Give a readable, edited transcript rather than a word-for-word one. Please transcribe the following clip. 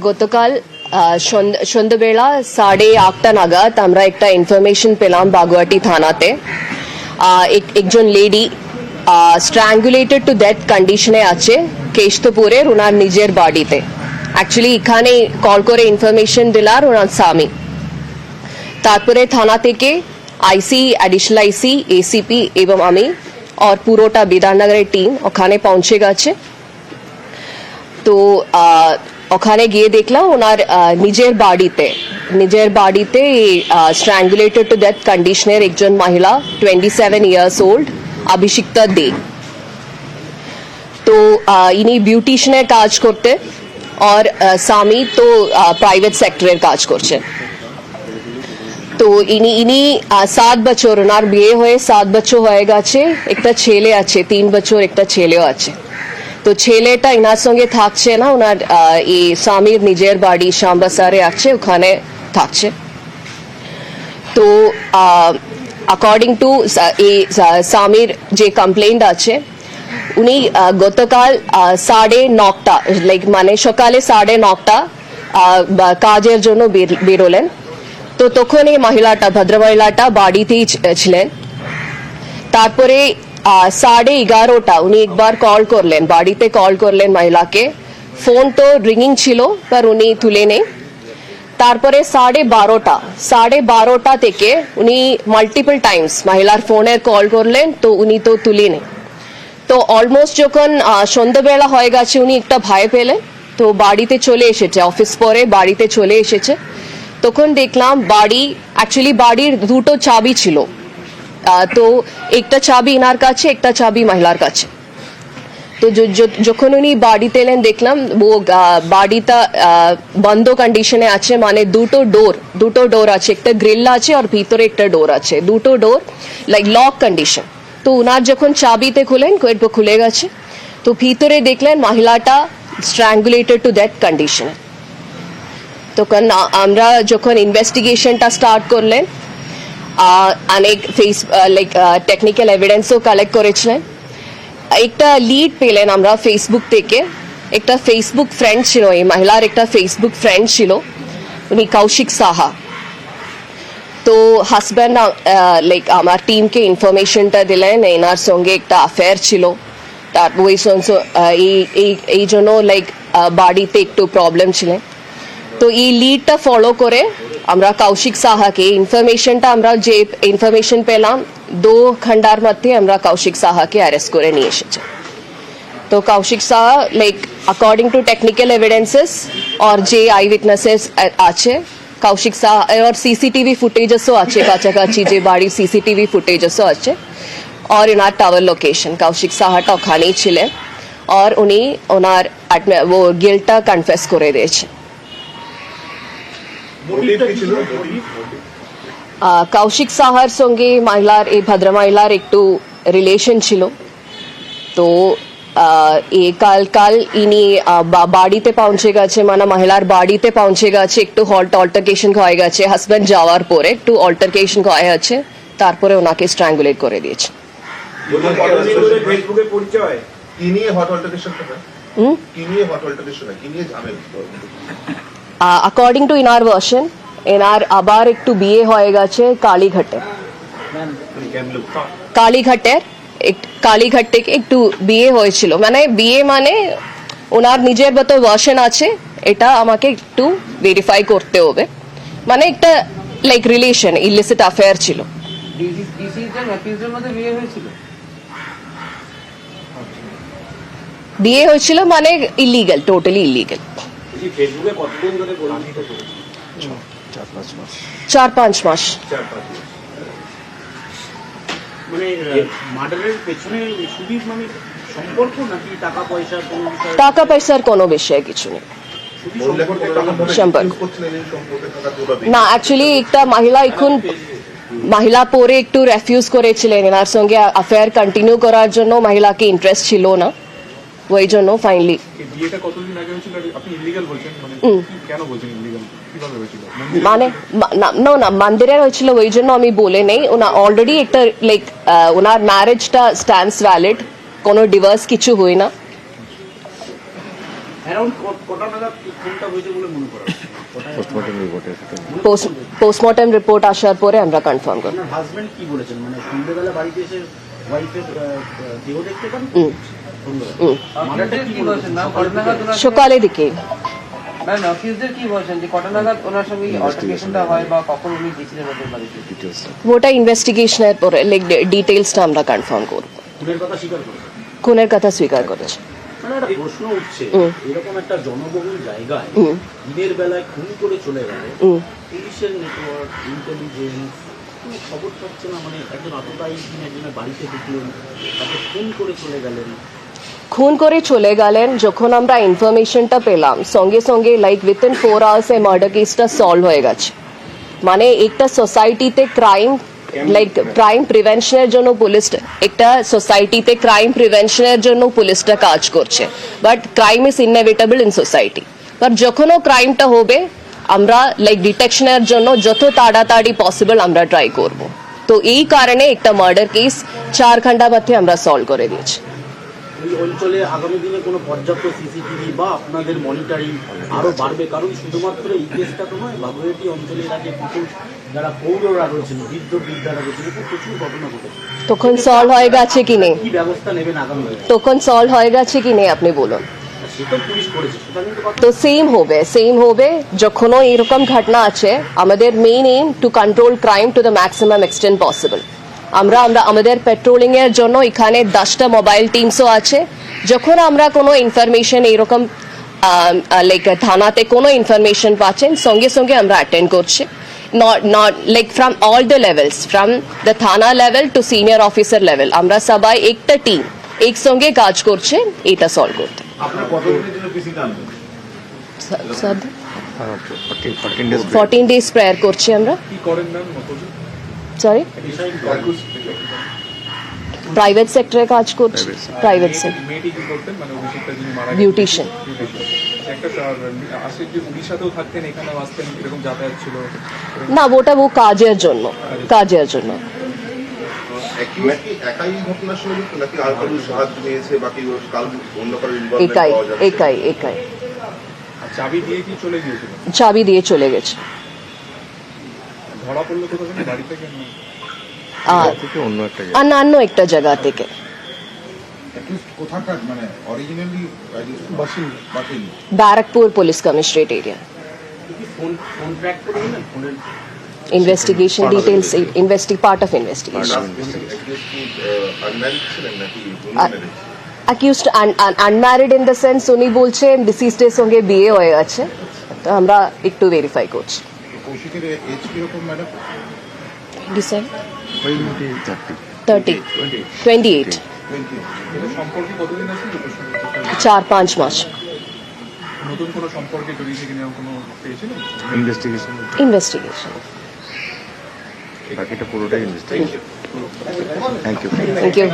গতকাল সন্ধ্যাবেলা 8:30 নাগাদ আমরা একটা ইনফরমেশন পেলাম বাগুয়াটি থানাতে একজন লেডি স্ট্র্যাঙ্গুলেটেড টু ডেথ কন্ডিশনে আছে কেষ্টপুরের ওনার নিজের বাড়িতে। অ্যাকচুয়ালি এখানে কল করে ইনফরমেশন দিলার ওনার স্বামী। তারপরে থানা থেকে আইসি, অ্যাডিশনাল আইসি, এসিপি এবং আমি আর পুরোটা বিধাননগরের টিম ওখানে পৌঁছে গেছে। তো ওখানে গিয়ে দেখলাম ওনার নিজের বাড়িতে স্ট্র্যাঙ্গুলেটেড টু ডেথ কন্ডিশনের একজন মহিলা 27 ইয়ার্স ওল্ড অভিষিক্তা দে। তো ইনি বিউটিশিয়ানের কাজ করতে আর স্বামী তো প্রাইভেট সেক্টরের কাজ করছেন। তো ইনি 7 বছর, ওনার বিয়ে হয়ে 7 বছর হয়ে গেছে, একটা ছেলে আছে, 3 বছর একটা ছেলেও আছে। তো ছেলেটা ইনার সঙ্গে থাকছে না, ওনার এই স্বামীর নিজের বাড়ি শ্যামবাজারে আছে, ওখানে থাকছে। তো অ্যাকর্ডিং টু এই স্বামীর যে কমপ্লেন্ট আছে, উনি গতকাল 9:30 লাইক মানে সকালে 9:30 কাজের জন্য বেরোলেন। তো তখন এই ভদ্রমহিলাটা বাড়িতেই ছিলেন। তারপরে 11:30 উনি একবার বাড়িতে কল করলেন মহিলাকে। ফোন তো রিঙ্গিং ছিল, पर উনি তুলে নেই। তারপরে 12:30 থেকে উনি মাল্টিপল টাইমস মহিলার ফোনে কল করলেন, তো উনি তো তুলে নেই। তো অলমোস্ট যখন সন্ধ্যাবেলা হয়ে গেছে, উনি একটা ভয় পেলেন, তো বাড়িতে চলে এসেছে, অফিস পরে বাড়িতে চলে এসেছে। তখন দেখলাম বাড়ির দুটো চাবি ছিল। তো একটা চাবি ইনার কাছে, একটা চাবি মহিলার কাছে। তো যখন উনি বাড়িতে এলেন দেখলাম বাড়িটা বন্ধ কন্ডিশনে আছে, মানে দুটো ডোর আছে, একটা গ্রিল আছে আর ভিতরে একটা ডোর আছে, দুটো ডোর লাইক লক কন্ডিশন। তো উনার যখন চাবিতে খুলে গেছে, তো ভিতরে দেখলেন মহিলাটা স্ট্র্যাঙ্গুলেটেড টু ডেথ কন্ডিশনে। তখন আমরা যখন ইনভেস্টিগেশনটা স্টার্ট করলেন, অনেক টেকনিক্যাল এভিডেন্সও কালেক্ট করেছিলেন। একটা লিড পেলেন আমরা ফেসবুক থেকে। একটা ফেসবুক ফ্রেন্ড ছিল, এই মহিলার একটা ফেসবুক ফ্রেন্ড ছিল, উনি কৌশিক সাহা। তো হাজব্যান্ড আমার টিমকে ইনফরমেশনটা দিলেন এনার সঙ্গে একটা অ্যাফেয়ার ছিল, তারপর এই জন্য বাড়িতে একটু প্রবলেম ছিলেন। তো এই লিডটা ফলো করে আমরা কৌশিক সাহাকে আমরা যে ইনফরমেশন পেলাম 2 ঘন্টার মধ্যে আমরা কৌশিক সাহাকে অ্যারেস্ট করে নিয়ে এসেছি। তো Kaushik Saha according to technical evidences আর যে আই উইটনেসেস আছে, কৌশিক সাহা আর সিসিটিভি ফুটেজেসও আছে, কাছাকাছি যে বাড়ির সিসিটিভি ফুটেজেসও আছে। আর এনার টাওয়ার লোকেশন, কৌশিক সাহাটা ওখানেই ছিলেন আর উনি ওনার গিল্টটা কনফেস করে দিয়েছে। কৌশিক সাহার সঙ্গে এই ভদ্রমহিলার একটু রিলেশন ছিল। তো কাল ইনি বাড়িতে পৌঁছে গেছে, মানে মহিলার বাড়িতে পৌঁছে গেছে, একটু অল্টারকেশন হয়ে গেছে, হাজব্যান্ড যাওয়ার পরে একটু অল্টারকেশন হয়ে আছে, তারপরে ওনাকে স্ট্র্যাঙ্গুলেট করে দিয়েছে। অ্যাকর্ডিং টু ইনার ভার্সন, এনার আবার একটু বিয়ে হয়ে গেছে কালীঘাট থেকে একটু বিয়ে হয়েছিল, মানে ওনার নিজের মতো ভার্সন আছে, এটা আমাকে একটু ভেরিফাই করতে হবে। মানে একটা রিলেশন, ইলিসিট অ্যাফেয়ার ছিল। বিয়ে হয়েছিল মানে ইলিগাল, টোটালি ইলিগাল। 4-5 মাস। টাকা পয়সার কোনো বিষয় কিছু নেই। না, অ্যাকচুয়ালি একটা মহিলা পরে একটু রেফিউজ করেছিলেন, এনার সঙ্গে অ্যাফেয়ার কন্টিনিউ করার জন্য মহিলাকে ইন্টারেস্ট ছিল না, ওই জন্য ফাইনালি। মানে না মন্দিরে হয়েছিল, ওই জন্য আমি বলে নেই। অলরেডি একটা ওনার ম্যারেজটা স্ট্যান্ডস ভ্যালিড, কোনো ডিভোর্স কিছু হয় না। অ্যারাউন্ড কটা নাগাদ ফোনটা হয়েছে বলে মনে করা হচ্ছে? পোস্টমর্টম রিপোর্টে সেটা পোস্টমর্টম রিপোর্ট আসার পরে আমরা কনফার্ম করব। আপনার হাজবেন্ড কি বলেছেন, মানে সন্ধ্যেবেলা বাড়িতে এসে ওয়াইফের দেহ দেখতে পান? মার্ডারটা কি বলেছেন না? সকালে দিকে ম্যাম অফিসদের কি বলছেন যে কটা নাগাদ ওনার সঙ্গে অল্টারনেশনটা হয় বা কখন উনি গেছিলেন ওদের বাড়িতে? ডিটেলস ওটা ইনভেস্টিগেশনের পরে লাইক ডিটেইলসটা আমরা কনফার্ম করব। খুনের কথা স্বীকার করেছেন? খুনের কথা স্বীকার করেছে। মানে একটা প্রশ্ন উঠছে, এরকম একটা জনবহুল জায়গায় দিনের বেলায় খুন করে চলে গেল, পুলিশের নেটওয়ার্ক, ইন্টেলিজেন্স কোনো খবর পাচ্ছে না, মানে একজন আততায়ী তিনি একজনের বাড়িতে ঢুকলেন, তাকে খুন করে চলে গেলেন। খুন করে চলে গেলেন, যখন আমরা ইনফরমেশনটা পেলাম সঙ্গে সঙ্গে লাইক উইথিন 4 আওয়ার্স এই মার্ডার কেসটা সলভ হয়ে গেছে। মানে একটা সোসাইটিতে ক্রাইম লাইক ক্রাইম প্রিভেনশনের জন্য পুলিশ, একটা সোসাইটিতে ক্রাইম প্রিভেনশনের জন্য পুলিশটা কাজ করছে, but crime is inevitable in society. But যখনও ক্রাইমটা হবে আমরা লাইক ডিটেকশনের জন্য যত তাড়াতাড়ি পসিবল আমরা ট্রাই করব। তো এই কারণে একটা মার্ডার কেস 4 ঘন্টার মধ্যে আমরা সলভ করে দিয়েছি। ওই অঞ্চলে আগামী দিনে কোনো পর্যাপ্ত সিসিটিভি বা আপনাদের মনিটরিং আরো বাড়বে, কারণ শুধুমাত্র এই কেসটা তো নয়, বাগুইআটি অঞ্চলের আগে কিছু যারা পৌররা রয়েছেন, বৃদ্ধ বৃদ্ধারা রয়েছেন, এরকম প্রচুর ঘটনা ঘটেছে। তখন সলভ হয়ে গেছে কি নেই, কি ব্যবস্থা নেবেন আগামী দিনে? তখন সলভ হয়ে গেছে কি নেই আপনি বলুন। সে তো পুলিশ করেছে, সেটা কিন্তু কথা। তো সেম হবে যখনও এরকম ঘটনা আছে। আমাদের main aim to control crime to the maximum extent possible. আমরা আমাদের পেট্রোলিং এর জন্য এখানে 10টা মোবাইল টিমসও আছে। যখন আমরা কোনো ইনফরমেশন এরকম লাইক থানাতে কোনো ইনফরমেশন পাচ্ছেন সঙ্গে সঙ্গে আমরা অ্যাটেন্ড করছি। not like from all the levels, from the thana level to senior officer level আমরা সবাই একটা টিম একসঙ্গে কাজ করছে এটা সলভ করতে। আপনার কতদিনের জন্য পিসি টানবেন? 14 ডেজ প্রেয়ার করছি আমরা। কি করেন ম্যাম? সরি, প্রাইভেট সেক্টরে কাজ করছি। প্রাইভেট সেক্টর মেয়েটি কি করতেন, মানে অভিষেকটা যিনি মারা গেছেন? বিউটিশিয়ান। একটা আশিক যে উড়িষ্যাতেও থাকতেন, এখানে আসতেন, এরকম যাতায়াত ছিল? না, ওটা ও কাজের জন্য। একাই ঘটনার সঙ্গে যুক্ত নাকি আর কারোর সাহায্য নিয়েছে, বাকি অন্য কারোর ইনভলভমেন্ট একাই পাওয়া যাচ্ছে? একাই আর চাবি দিয়ে কি চলে গিয়েছিল? চাবি দিয়ে চলে গেছে। ধরা পড়লো কোথা থেকে? বাড়ি থেকে? আর থেকে অন্য একটা অন্যান্য একটা জায়গা থেকে। কোথাকার, মানে অরিজিনালি বাসিন্দা? Barrackpore police commissionerate area. Phone track করে দিলেন, ফোনের investigation details part of investigation. Unmarried ছিলেন নাকি accused unmarried in the sense উনি বলছে ডিসিজডের সঙ্গে বিয়ে হয়ে গেছে, তো আমরা একটু ভেরিফাই করছি। কৌশিকের এজ কিরকম ম্যাডাম? 28 সম্পর্কে কতদিন আছে? 4-5 মাস। নতুন কোনো সম্পর্কে জড়িয়েছে কিনা কোনো পেয়েছিলেন? ইনভেস্টিগেশন। বাকিটা পুরোটাই investigation. Thank you. Thank you.